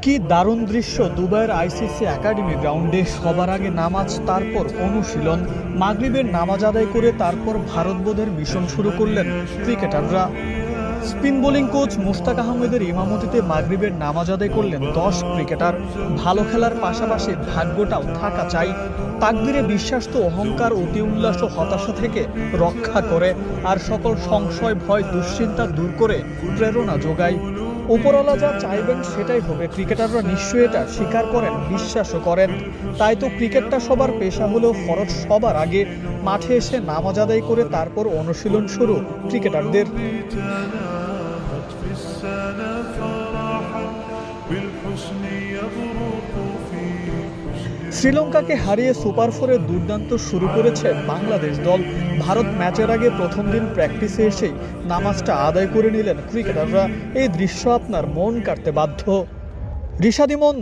কি দারুণ দৃশ্য! দুবাইয়ের আইসিসি একাডেমি গ্রাউন্ডে সবার আগে নামাজ, তারপর অনুশীলন। মাগরিবের নামাজ আদায় করে তারপর ভারতবোধের মিশন শুরু করলেন ক্রিকেটাররা। স্পিন বোলিং কোচ মুশতাক আহমেদের ইমামতিতে মাগরিবের নামাজ আদায় করলেন 10 ক্রিকেটার। ভালো খেলার পাশাপাশি ভাগ্যটাও থাকা চাই। তাকদীরে বিশ্বাস তো অহংকার, অতি উল্লাস ও হতাশা থেকে রক্ষা করে, আর সকল সংশয়, ভয়, দুশ্চিন্তা দূর করে প্রেরণা যোগায়। উপরওয়ালা যা চাইবেন সেটাই হবে। ক্রিকেটাররা নিশ্চয়ই এটা স্বীকার করেন, বিশ্বাসও করেন। তাই তো ক্রিকেটটা সবার পেশা হলেও ফরজ সবার আগে। মাঠে এসে নামাজ আদায় করে তারপর অনুশীলন শুরু ক্রিকেটারদের। শ্রীলঙ্কাকে হারিয়ে সুপার ফোরে দুর্দান্ত শুরু করেছে বাংলাদেশ দল। ভারত ম্যাচের আগে প্রথম দিন প্র্যাকটিসে এসেই নামাজটা আদায় করে নিলেন ক্রিকেটাররা। এই দৃশ্য আপনার মন কাড়তে বাধ্য। রিশাদ ইমন।